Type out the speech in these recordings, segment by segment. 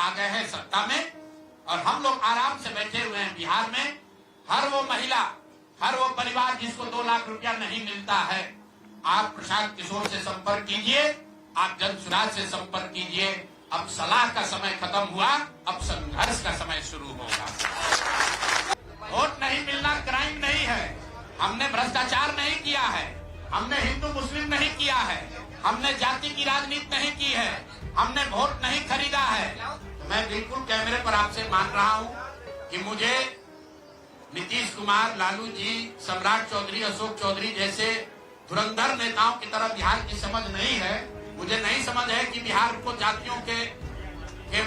आ गए हैं सत्ता में और हम लोग आराम से बैठे हुए हैं बिहार में। हर वो महिला, हर वो परिवार जिसको 2 लाख रुपया नहीं मिलता है, आप प्रशांत किशोर से संपर्क कीजिए, आप जनसुराज से संपर्क कीजिए। अब सलाह का समय खत्म हुआ, अब संघर्ष का समय शुरू होगा। वोट नहीं मिलना क्राइम नहीं है, हमने भ्रष्टाचार नहीं किया है, हमने हिंदू मुस्लिम नहीं किया है, हमने जाति की राजनीति नहीं की है, हमने वोट नहीं खरीदा है। मैं बिल्कुल कैमरे पर आपसे मान रहा हूं कि मुझे नीतीश कुमार, लालू जी, सम्राट चौधरी, अशोक चौधरी जैसे धुरंधर नेताओं की तरह बिहार की समझ नहीं है। मुझे नहीं समझ है कि बिहार को जातियों के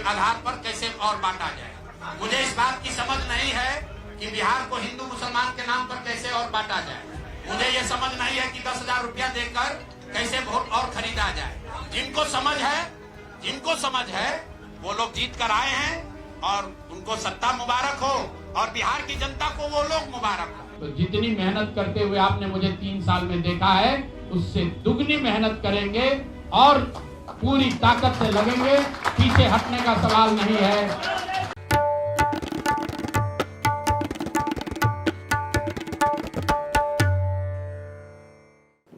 आधार पर कैसे और बांटा जाए। मुझे इस बात की समझ नहीं है कि बिहार को हिंदू मुसलमान के नाम पर कैसे और बांटा जाए। मुझे ये समझ नहीं है कि 10,000 रुपया देकर कैसे वोट और खरीदा जाए। जिनको समझ है वो लोग जीत कर आए हैं और उनको सत्ता मुबारक हो और बिहार की जनता को वो लोग मुबारक हो। तो जितनी मेहनत करते हुए आपने मुझे 3 साल में देखा है, उससे दुगनी मेहनत करेंगे और पूरी ताकत से लगेंगे। पीछे हटने का सवाल नहीं है।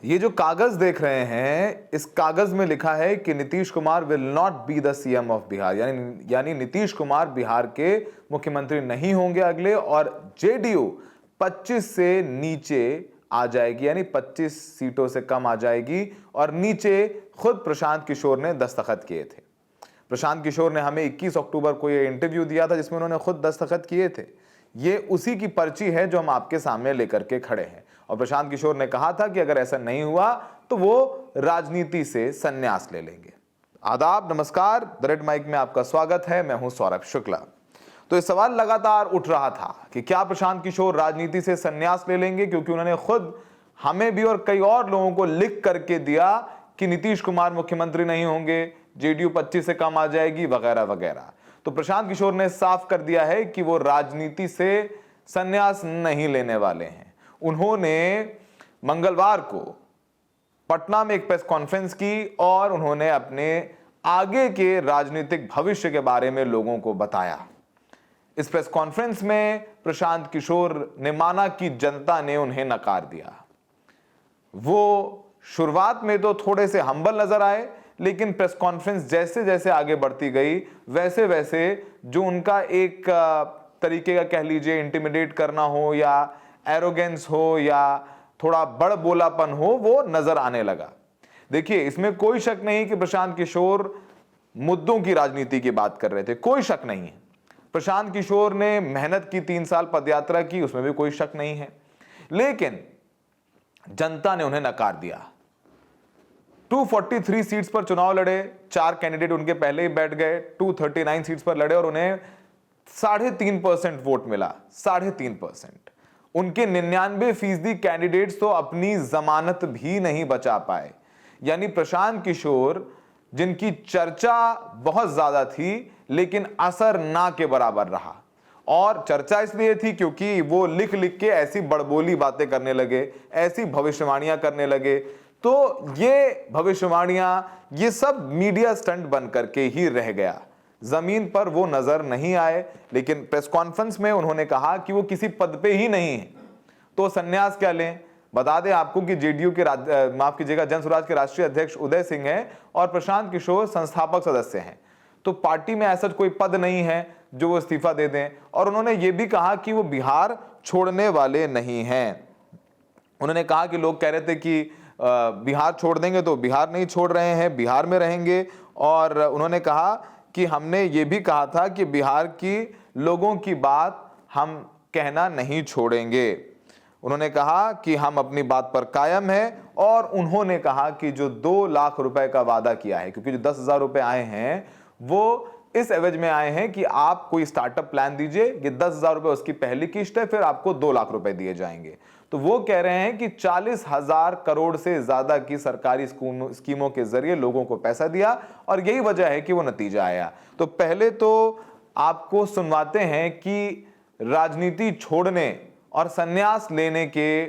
ये जो कागज देख रहे हैं, इस कागज में लिखा है कि Nitish Kumar will not be the CM of Bihar, यानी नीतीश कुमार बिहार के मुख्यमंत्री नहीं होंगे अगले, और जेडीयू 25 से नीचे आ जाएगी, यानी 25 सीटों से कम आ जाएगी। और नीचे खुद प्रशांत किशोर ने दस्तखत किए थे। प्रशांत किशोर ने हमें 21 अक्टूबर को ये इंटरव्यू दिया था जिसमें उन्होंने खुद दस्तखत किए थे। ये उसी की पर्ची है जो हम आपके सामने लेकर के खड़े हैं। और प्रशांत किशोर ने कहा था कि अगर ऐसा नहीं हुआ तो वो राजनीति से संन्यास ले लेंगे। आदाब, नमस्कार, द रेड माइक में आपका स्वागत है। मैं हूं सौरभ शुक्ला। तो ये सवाल लगातार उठ रहा था कि क्या प्रशांत किशोर राजनीति से संन्यास ले लेंगे, क्योंकि उन्होंने खुद हमें भी और कई और लोगों को लिख करके दिया कि नीतीश कुमार मुख्यमंत्री नहीं होंगे, जेडीयू 25 से कम आ जाएगी, वगैरह वगैरह। तो प्रशांत किशोर ने साफ कर दिया है कि वो राजनीति से संन्यास नहीं लेने वाले हैं। उन्होंने मंगलवार को पटना में एक प्रेस कॉन्फ्रेंस की और उन्होंने अपने आगे के राजनीतिक भविष्य के बारे में लोगों को बताया। इस प्रेस कॉन्फ्रेंस में प्रशांत किशोर ने माना कि जनता ने उन्हें नकार दिया। वो शुरुआत में तो थोड़े से हम्बल नजर आए, लेकिन प्रेस कॉन्फ्रेंस जैसे जैसे आगे बढ़ती गई वैसे वैसे जो उनका एक तरीके का कह लीजिए इंटिमिडेट करना हो या एरोगेंस हो या थोड़ा बड़ बोलापन हो, वो नजर आने लगा। देखिए, इसमें कोई शक नहीं कि प्रशांत किशोर मुद्दों की राजनीति की बात कर रहे थे, कोई शक नहीं है। प्रशांत किशोर ने मेहनत की, 3 साल पदयात्रा की, उसमें भी कोई शक नहीं है। लेकिन जनता ने उन्हें नकार दिया। 243 सीट्स पर चुनाव लड़े, 4 कैंडिडेट उनके पहले ही बैठ गए, 239 सीट्स पर लड़े और उन्हें 3.5% वोट मिला। 3.5%। उनके 99% कैंडिडेट्स तो अपनी जमानत भी नहीं बचा पाए। यानी प्रशांत किशोर, जिनकी चर्चा बहुत ज्यादा थी लेकिन असर ना के बराबर रहा। और चर्चा इसलिए थी क्योंकि वो लिख लिख के ऐसी बड़बोली बातें करने लगे, ऐसी भविष्यवाणियां करने लगे। तो ये भविष्यवाणियां, ये सब मीडिया स्टंट बन करके ही रह गया, जमीन पर वो नजर नहीं आए। लेकिन प्रेस कॉन्फ्रेंस में उन्होंने कहा कि वो किसी पद पे ही नहीं है, तो संन्यास क्या लें। बता दें आपको कि जेडीयू के माफ कीजिएगा जनसुराज के राष्ट्रीय अध्यक्ष उदय सिंह हैं और प्रशांत किशोर संस्थापक सदस्य हैं। तो पार्टी में ऐसा कोई पद नहीं है जो वो इस्तीफा दे दें। और उन्होंने ये भी कहा कि वो बिहार छोड़ने वाले नहीं हैं। उन्होंने कहा कि लोग कह रहे थे कि बिहार छोड़ देंगे, तो बिहार नहीं छोड़ रहे हैं, बिहार में रहेंगे। और उन्होंने कहा कि हमने ये भी कहा था कि बिहार की लोगों की बात हम कहना नहीं छोड़ेंगे। उन्होंने कहा कि हम अपनी बात पर कायम हैं। और उन्होंने कहा कि जो 2 लाख रुपए का वादा किया है, क्योंकि जो 10,000 रुपए आए हैं वो इस एवज में आए हैं कि आप कोई स्टार्टअप प्लान दीजिए, ये 10,000 रुपए उसकी पहली किस्त है, फिर आपको 2 लाख रुपए दिए जाएंगे। तो वो कह रहे हैं कि 40,000 करोड़ से ज्यादा की सरकारी स्कीमों के जरिए लोगों को पैसा दिया और यही वजह है कि वो नतीजा आया। तो पहले तो आपको सुनवाते हैं कि राजनीति छोड़ने और संन्यास लेने के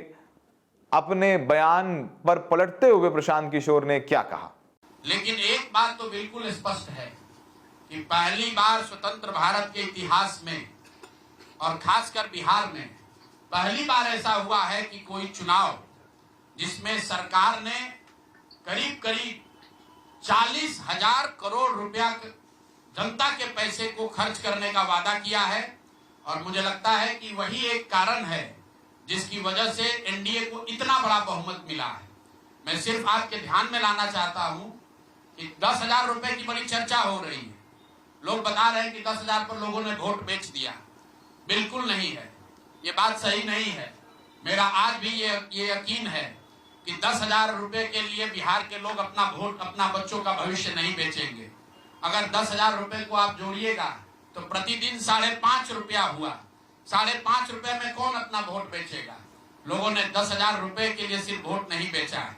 अपने बयान पर पलटते हुए प्रशांत किशोर ने क्या कहा। लेकिन एक बात तो बिल्कुल स्पष्ट है कि पहली बार स्वतंत्र भारत के इतिहास में और खासकर बिहार में पहली बार ऐसा हुआ है कि कोई चुनाव जिसमें सरकार ने करीब करीब 40,000 करोड़ रुपया जनता के पैसे को खर्च करने का वादा किया है। और मुझे लगता है कि वही एक कारण है जिसकी वजह से एनडीए को इतना बड़ा बहुमत मिला है। मैं सिर्फ आपके ध्यान में लाना चाहता हूं कि 10,000 रुपए की बड़ी चर्चा हो रही है। लोग बता रहे हैं कि 10,000 पर लोगों ने वोट बेच दिया। बिल्कुल नहीं है, ये बात सही नहीं है। मेरा आज भी ये यकीन है कि 10,000 रुपए के लिए बिहार के लोग अपना वोट, अपना बच्चों का भविष्य नहीं बेचेंगे। अगर 10,000 रुपए को आप जोड़िएगा तो प्रतिदिन 5.5 रुपया हुआ। 5.5 रुपए में कौन अपना वोट बेचेगा? लोगों ने 10,000 रुपए के लिए सिर्फ वोट नहीं बेचा है।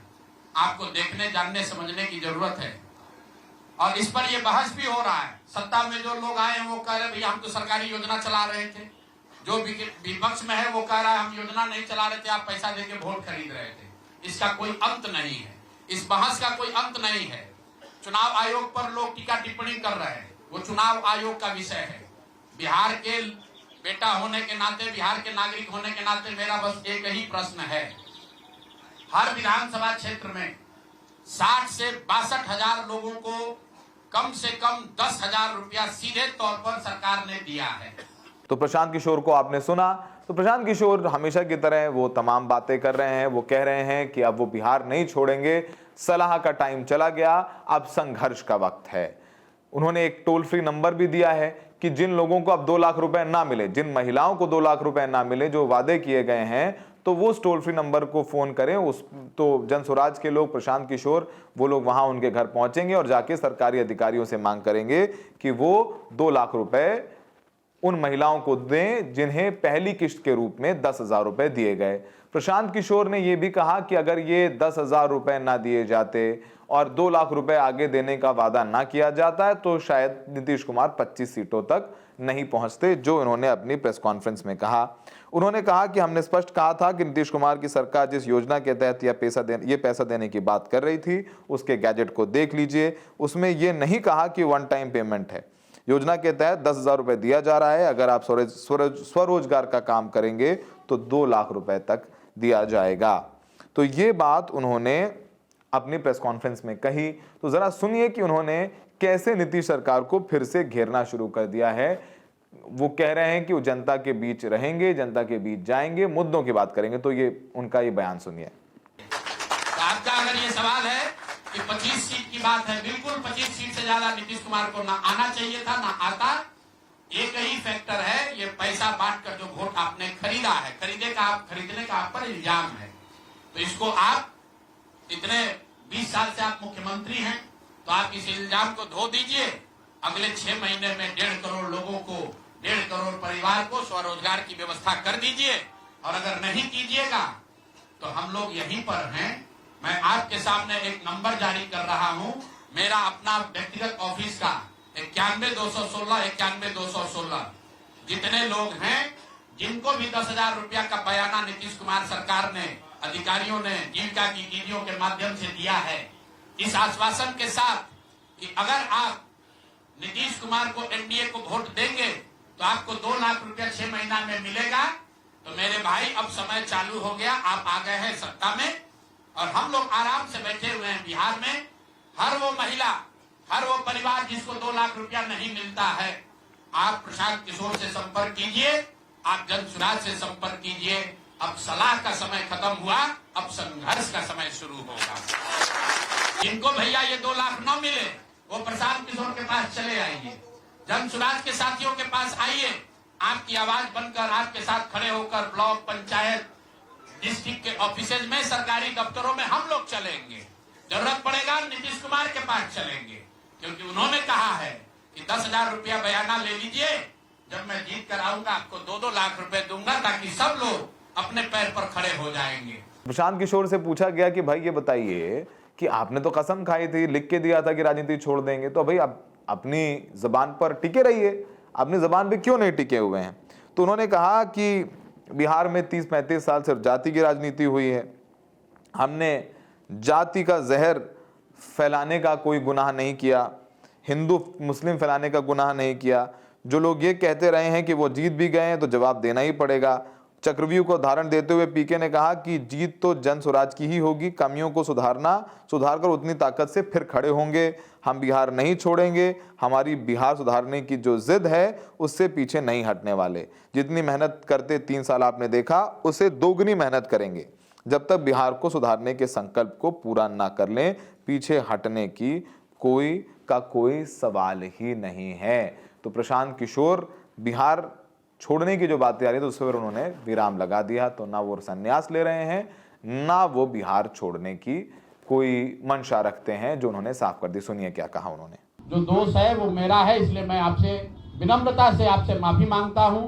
आपको देखने, जानने, समझने की जरूरत है। और इस पर यह बहस भी हो रहा है। सत्ता में जो लोग आए हैं वो कह रहे भैया हम तो सरकारी योजना चला रहे थे। जो विपक्ष में है वो कह रहा है हम योजना नहीं चला रहे थे, आप पैसा देके वोट खरीद रहे थे। इसका कोई अंत नहीं है, इस बहस का कोई अंत नहीं है। चुनाव आयोग पर लोग टीका टिप्पणी कर रहे हैं, वो चुनाव आयोग का विषय है। बिहार के बेटा होने के नाते, बिहार के नागरिक होने के नाते मेरा बस एक ही प्रश्न है। हर विधानसभा क्षेत्र में 60 से 62,000 लोगों को कम से कम 10,000 रुपया सीधे तौर पर सरकार ने दिया है। तो प्रशांत किशोर को आपने सुना। तो प्रशांत किशोर हमेशा की तरह वो तमाम बातें कर रहे हैं। वो कह रहे हैं कि अब वो बिहार नहीं छोड़ेंगे, सलाह का टाइम चला गया, अब संघर्ष का वक्त है। उन्होंने एक टोल फ्री नंबर भी दिया है कि जिन लोगों को अब 2 लाख रुपए ना मिले, जिन महिलाओं को 2 लाख रुपए ना मिले जो वादे किए गए हैं, तो वो उस टोल फ्री नंबर को फोन करें। उस तो जनसुराज के लोग, प्रशांत किशोर, वो लोग वहां उनके घर पहुंचेंगे और जाके सरकारी अधिकारियों से मांग करेंगे कि वो 2 लाख रुपए उन महिलाओं को दें जिन्हें पहली किश्त के रूप में 10,000 रुपए दिए गए। प्रशांत किशोर ने यह भी कहा कि अगर ये 10,000 रुपए ना दिए जाते और 2 लाख रुपए आगे देने का वादा ना किया जाता है तो शायद नीतीश कुमार 25 सीटों तक नहीं पहुंचते, जो इन्होंने अपनी प्रेस कॉन्फ्रेंस में कहा। उन्होंने कहा कि हमने स्पष्ट कहा था कि नीतीश कुमार की सरकार जिस योजना के तहत ये पैसा देने की बात कर रही थी उसके गैजेट को देख लीजिए। उसमें यह नहीं कहा कि वन टाइम पेमेंट है। योजना के तहत 10,000 रुपए दिया जा रहा है। अगर आप स्वरोजगार का काम करेंगे तो 2 लाख रुपए तक दिया जाएगा। तो ये बात उन्होंने अपनी प्रेस कॉन्फ्रेंस में कही। तो जरा सुनिए कि उन्होंने कैसे नीतीश सरकार को फिर से घेरना शुरू कर दिया है। वो कह रहे हैं कि वो जनता के बीच रहेंगे, जनता के बीच जाएंगे, मुद्दों की बात करेंगे। तो ये उनका ये बयान सुनिए। आपका अगर ये सवाल है कि 25 सीट की बात है, बिल्कुल 25 सीट से ज्यादा नीतीश कुमार को ना आना चाहिए था, ना आता। एक ही फैक्टर है, ये पैसा बांटकर जो वोट आपने खरीदा है, खरीदने का आप पर इल्जाम है। तो इसको आप इतने 20 साल से आप मुख्यमंत्री हैं, तो आप इस इल्जाम को धो दीजिए। अगले 6 महीने में 1.5 करोड़ लोगों को, 1.5 करोड़ परिवार को स्वरोजगार की व्यवस्था कर दीजिए। और अगर नहीं कीजिएगा तो हम लोग यहीं पर हैं। मैं आपके सामने एक नंबर जारी कर रहा हूं, मेरा अपना व्यक्तिगत ऑफिस का 91,216 91,216। जितने लोग हैं जिनको भी 10,000 रुपया का बयाना नीतीश कुमार सरकार ने, अधिकारियों ने जीविका की दीदियों के माध्यम से दिया है, इस आश्वासन के साथ कि अगर आप नीतीश कुमार को, एनडीए को वोट देंगे तो आपको 2 लाख रुपया 6 महीना में मिलेगा। तो मेरे भाई अब समय चालू हो गया, आप आ गए हैं सत्ता में और हम लोग आराम से बैठे हुए हैं बिहार में। हर वो महिला, हर वो परिवार जिसको 2 लाख रुपया नहीं मिलता है, आप प्रशांत किशोर से संपर्क कीजिए, आप जनसुराज से संपर्क कीजिए। अब सलाह का समय खत्म हुआ, अब संघर्ष का समय शुरू होगा। जिनको भैया ये 2 लाख न मिले वो प्रशांत किशोर के पास चले आइए, जनसुराज के साथियों के पास आइए। आपकी आवाज बनकर, आपके साथ खड़े होकर ब्लॉक, पंचायत, डिस्ट्रिक्ट के ऑफिसेज में, सरकारी दफ्तरों में हम लोग चलेंगे। जरूरत पड़ेगा नीतीश कुमार के पास चलेंगे, क्योंकि उन्होंने कहा है कि 10,000 रुपया बयाना ले लीजिए, जब मैं जीत कर आऊंगा आपको 2-2 लाख रुपए दूंगा, ताकि सब लोग अपने पैर पर खड़े हो जाएंगे। प्रशांत किशोर से पूछा गया कि भाई ये बताइए कि आपने तो कसम खाई थी, लिख के दिया था कि राजनीति छोड़ देंगे, तो भाई आप अपनी जबान पर टिके रहिए, अपनी जबान पे क्यों नहीं टिके हुए हैं? तो उन्होंने कहा कि बिहार में 30-35 साल से जाति की राजनीति हुई है, हमने जाति का जहर फैलाने का कोई गुनाह नहीं किया, हिंदू मुस्लिम फैलाने का गुनाह नहीं किया। जो लोग ये कहते रहे हैं कि वो जीत भी गए हैं तो जवाब देना ही पड़ेगा। चक्रव्यूह को उदाहरण देते हुए पीके ने कहा कि जीत तो जन स्वराज की ही होगी, कमियों को सुधारकर उतनी ताकत से फिर खड़े होंगे। हम बिहार नहीं छोड़ेंगे, हमारी बिहार सुधारने की जो जिद है उससे पीछे नहीं हटने वाले। जितनी मेहनत करते 3 साल आपने देखा, उससे दोगुनी मेहनत करेंगे। जब तक बिहार को सुधारने के संकल्प को पूरा ना कर लें, पीछे हटने की कोई सवाल ही नहीं है। तो प्रशांत किशोर बिहार छोड़ने की जो बातें आ रही है तो उस पर उन्होंने विराम लगा दिया। तो ना वो संन्यास ले रहे हैं, ना वो बिहार छोड़ने की कोई मंशा रखते हैं, जो उन्होंने साफ कर दी। सुनिए क्या कहा उन्होंने। जो दोष है वो मेरा है, इसलिए मैं आपसे विनम्रता से आपसे माफी मांगता हूं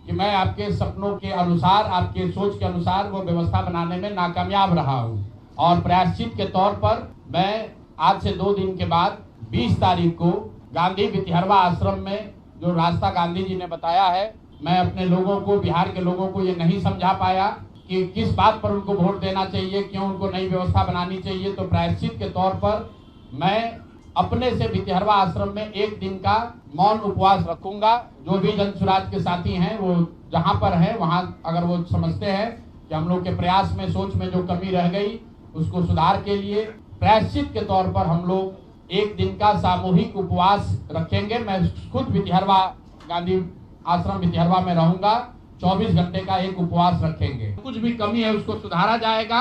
कि मैं आपके सपनों के अनुसार, आपके सोच के अनुसार वो व्यवस्था बनाने में नाकामयाब रहा हूं। और प्रायश्चित के तौर पर मैं आज से 2 दिन के बाद 20 तारीख को गांधी वितिहरवा आश्रम में जो रास्ता गांधी जी ने बताया है, मैं अपने लोगों को, बिहार के लोगों को ये नहीं समझा पाया कि किस बात पर उनको वोट देना चाहिए, क्यों उनको नई व्यवस्था बनानी चाहिए। तो प्रायश्चित के तौर पर मैं अपने से वितिहरवा आश्रम में 1 दिन का मौन उपवास रखूंगा। जो भी जन स्वराज के साथी हैं वो जहां पर हैं वहां अगर वो समझते हैं कि हम लोग के प्रयास में, सोच में जो कमी रह गई उसको सुधार के लिए प्रायश्चित के तौर पर हम लोग 1 दिन का सामूहिक उपवास रखेंगे। मैं खुद वितिहरवा, गांधी आश्रम वितिहरवा में रहूंगा। 24 घंटे का एक उपवास रखेंगे। कुछ भी कमी है उसको सुधारा जाएगा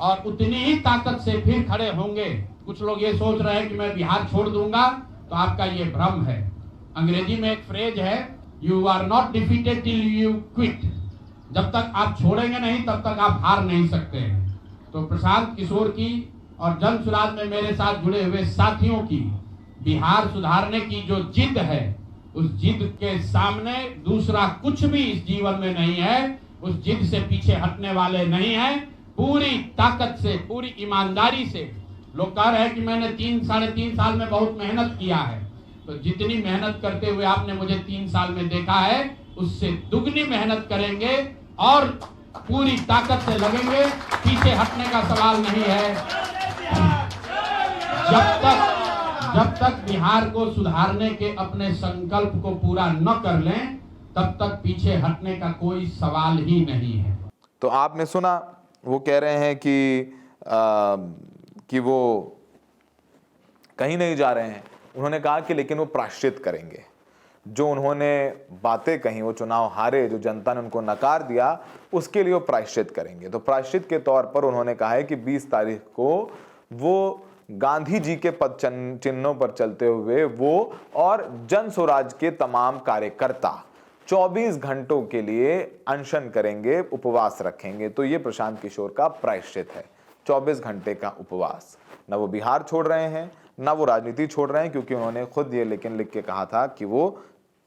और उतनी ही ताकत से फिर खड़े होंगे। कुछ लोग ये सोच रहे हैं कि मैं बिहार छोड़ दूंगा, तो आपका ये भ्रम है। अंग्रेजी में एक फ्रेज है, you are not defeated till you quit. जब तक आप छोड़ेंगे नहीं तब तक आप हार नहीं सकते हैं। तो प्रशांत किशोर की और जन स्वराज में मेरे साथ जुड़े हुए साथियों की बिहार सुधारने की जो जिद है, उस जिद के सामने दूसरा कुछ भी इस जीवन में नहीं है। उस जिद से पीछे हटने वाले नहीं हैं। पूरी ताकत से, पूरी ईमानदारी से। लोग कह रहे हैं कि मैंने 3-3.5 साल में बहुत मेहनत किया है, तो जितनी मेहनत करते हुए आपने मुझे 3 साल में देखा है, उससे दुगनी मेहनत करेंगे और पूरी ताकत से लगेंगे। पीछे हटने का सवाल नहीं है। जब तक बिहार को सुधारने के अपने संकल्प को पूरा न कर लें, तब तक पीछे हटने का कोई सवाल ही नहीं है। तो आपने सुना, वो कह रहे हैं कि वो कहीं नहीं जा रहे हैं। उन्होंने कहा कि लेकिन वो प्रायश्चित करेंगे। जो उन्होंने बातें कही, वो चुनाव हारे, जो जनता ने उनको नकार दिया, उसके लिए वो प्रायश्चित करेंगे। तो प्रायश्चित के तौर पर उन्होंने कहा है कि 20 तारीख को वो गांधी जी के पद चिन्हों पर चलते हुए वो और जन स्वराज के तमाम कार्यकर्ता 24 घंटों के लिए अनशन करेंगे, उपवास रखेंगे। तो ये प्रशांत किशोर का प्रायश्चित है, 24 घंटे का उपवास। ना वो बिहार छोड़ रहे हैं, ना वो राजनीति छोड़ रहे हैं, क्योंकि उन्होंने खुद ये लिख के कहा था कि वो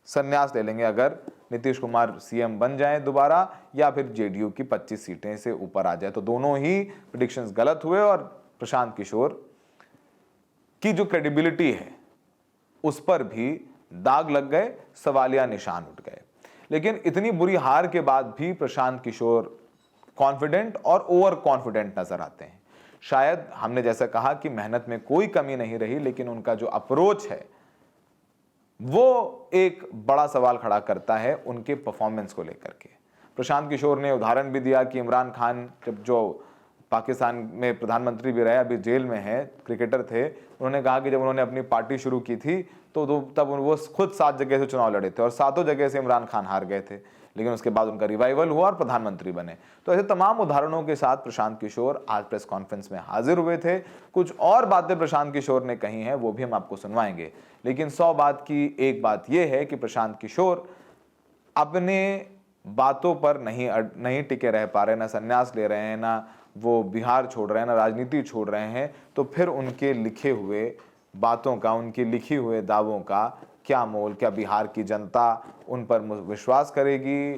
संन्यास ले लेंगे अगर नीतीश कुमार सीएम बन जाए दोबारा, या फिर जेडीयू की 25 सीटें से ऊपर आ जाए। तो दोनों ही प्रेडिक्शंस गलत हुए और प्रशांत किशोर की जो क्रेडिबिलिटी है उस पर भी दाग लग गए, सवालिया निशान उठ गए। लेकिन इतनी बुरी हार के बाद भी प्रशांत किशोर कॉन्फिडेंट और ओवर कॉन्फिडेंट नजर आते हैं। शायद हमने जैसा कहा कि मेहनत में कोई कमी नहीं रही, लेकिन उनका जो अप्रोच है वो एक बड़ा सवाल खड़ा करता है उनके परफॉर्मेंस को लेकर के। प्रशांत किशोर ने उदाहरण भी दिया कि इमरान खान जब जो पाकिस्तान में प्रधानमंत्री भी रहे, अभी जेल में है, क्रिकेटर थे, उन्होंने कहा कि जब उन्होंने अपनी पार्टी शुरू की थी तो तब वो खुद 7 जगह से चुनाव लड़े थे और 7 जगह से इमरान खान हार गए थे, लेकिन उसके बाद उनका रिवाइवल हुआ और प्रधानमंत्री बने। तो ऐसे तमाम उदाहरणों के साथ प्रशांत किशोर आज प्रेस कॉन्फ्रेंस में हाजिर हुए थे। कुछ और बातें प्रशांत किशोर ने कही हैं, वो भी हम आपको सुनवाएंगे। लेकिन 100 बात की एक बात यह है कि प्रशांत किशोर अपने बातों पर नहीं टिके रह पा रहे, ना संन्यास ले रहे हैं, ना वो बिहार छोड़ रहे हैं, ना राजनीति छोड़ रहे हैं। तो फिर उनके लिखे हुए बातों का, उनके लिखे हुए दावों का क्या मोल? क्या बिहार की जनता उन पर विश्वास करेगी,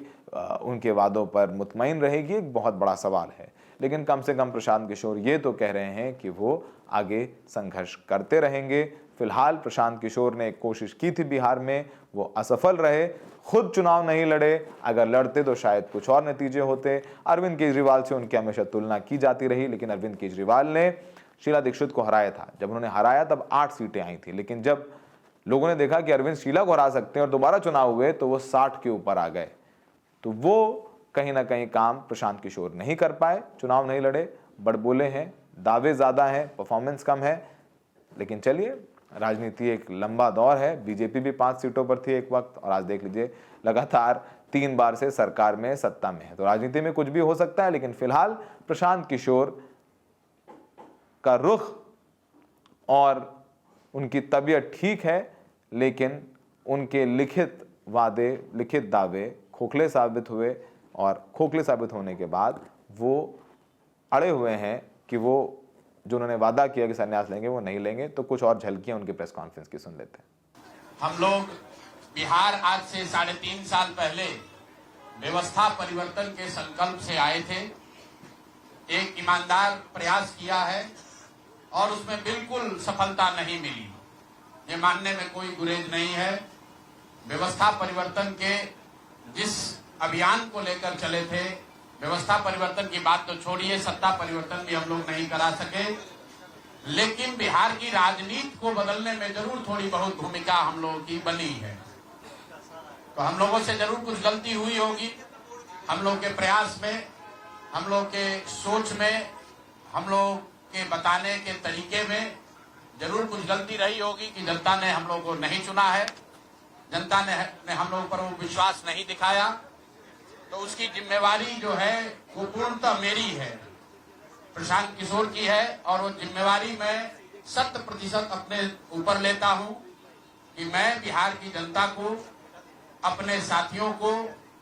उनके वादों पर मुतमईन रहेगी? एक बहुत बड़ा सवाल है। लेकिन कम से कम प्रशांत किशोर ये तो कह रहे हैं कि वो आगे संघर्ष करते रहेंगे। फिलहाल प्रशांत किशोर ने एक कोशिश की थी बिहार में, वो असफल रहे, खुद चुनाव नहीं लड़े। अगर लड़ते तो शायद कुछ और नतीजे होते। अरविंद केजरीवाल से उनकी हमेशा तुलना की जाती रही, लेकिन अरविंद केजरीवाल ने शीला दीक्षित को हराया था। जब उन्होंने हराया तब 8 सीटें आई थी, लेकिन जब लोगों ने देखा कि अरविंद शीला को हरा सकते हैं और दोबारा चुनाव हुए तो वो 60 के ऊपर आ गए। तो वो कहीं ना कहीं काम प्रशांत किशोर नहीं कर पाए, चुनाव नहीं लड़े, बड़बोले हैं, दावे ज़्यादा हैं, परफॉर्मेंस कम है। लेकिन चलिए, राजनीति एक लंबा दौर है। बीजेपी भी 5 सीटों पर थी एक वक्त और आज देख लीजिए लगातार 3 बार से सरकार में, सत्ता में है। तो राजनीति में कुछ भी हो सकता है, लेकिन फिलहाल प्रशांत किशोर का रुख और उनकी तबीयत ठीक है, लेकिन उनके लिखित वादे, लिखित दावे खोखले साबित हुए और खोखले साबित होने के बाद वो अड़े हुए हैं कि वो जो उन्होंने वादा किया कि संन्यास लेंगे वो नहीं लेंगे। तो कुछ और झलकियां उनके प्रेस कॉन्फ्रेंस की सुन लेते हैं। हम लोग बिहार आज से 3.5 साल पहले व्यवस्था परिवर्तन के संकल्प से आए थे। एक ईमानदार प्रयास किया है और उसमें बिल्कुल सफलता नहीं मिली, ये मानने में कोई गुरेज नहीं है। व्यवस्था परिवर्तन के जिस अभियान को लेकर चले थे, व्यवस्था परिवर्तन की बात तो छोड़िए, सत्ता परिवर्तन भी हम लोग नहीं करा सके, लेकिन बिहार की राजनीति को बदलने में जरूर थोड़ी बहुत भूमिका हम लोगों की बनी है। तो हम लोगों से जरूर कुछ गलती हुई होगी, हम लोग के प्रयास में, हम लोग के सोच में, हम लोग के बताने के तरीके में जरूर कुछ गलती रही होगी कि जनता ने हम लोग को नहीं चुना है, जनता ने हम लोग पर वो विश्वास नहीं दिखाया। तो उसकी जिम्मेवारी जो है वो पूर्णतः मेरी है, प्रशांत किशोर की है, और वो जिम्मेवारी मैं 100% अपने ऊपर लेता हूं कि मैं बिहार की जनता को, अपने साथियों को,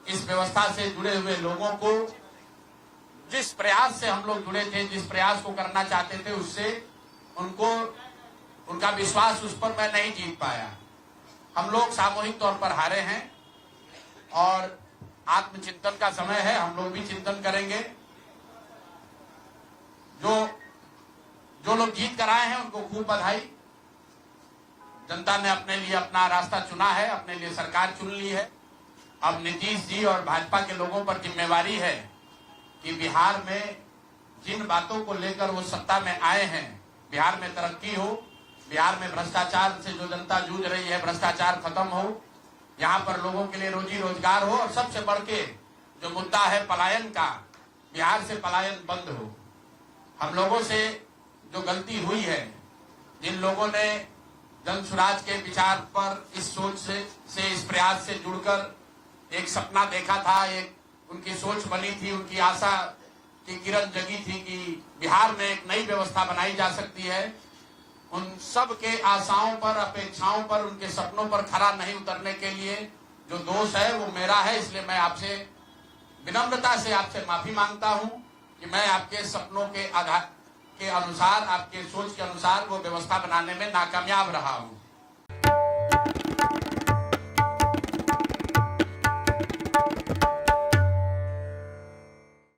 इस व्यवस्था से जुड़े हुए लोगों को, जिस प्रयास से हम लोग जुड़े थे, जिस प्रयास को करना चाहते थे, उससे उनका विश्वास उस पर मैं नहीं जीत पाया। हम लोग सामूहिक तौर पर हारे हैं और आत्मचिंतन का समय है, हम लोग भी चिंतन करेंगे। जो लोग जीत कर आए हैं उनको खूब बधाई। जनता ने अपने लिए अपना रास्ता चुना है, अपने लिए सरकार चुन ली है। अब नीतीश जी और भाजपा के लोगों पर जिम्मेवारी है कि बिहार में जिन बातों को लेकर वो सत्ता में आए हैं, बिहार में तरक्की हो, बिहार में भ्रष्टाचार से जो जनता जूझ रही है, भ्रष्टाचार खत्म हो, यहाँ पर लोगों के लिए रोजी रोजगार हो, और सबसे बढ़ के जो मुद्दा है पलायन का, बिहार से पलायन बंद हो। हम लोगों से जो गलती हुई है, जिन लोगों ने जन स्वराज के विचार पर इस सोच से इस प्रयास से जुड़कर एक सपना देखा था, एक उनकी सोच बनी थी, उनकी आशा की किरण जगी थी कि बिहार में एक नई व्यवस्था बनाई जा सकती है, उन सब के आशाओं पर, अपेक्षाओं पर, उनके सपनों पर खरा नहीं उतरने के लिए जो दोष है वो मेरा है। इसलिए मैं आपसे विनम्रता से आपसे माफी मांगता हूं कि मैं आपके सपनों के आधार के अनुसार, आपके सोच के अनुसार वो व्यवस्था बनाने में नाकामयाब रहा हूं।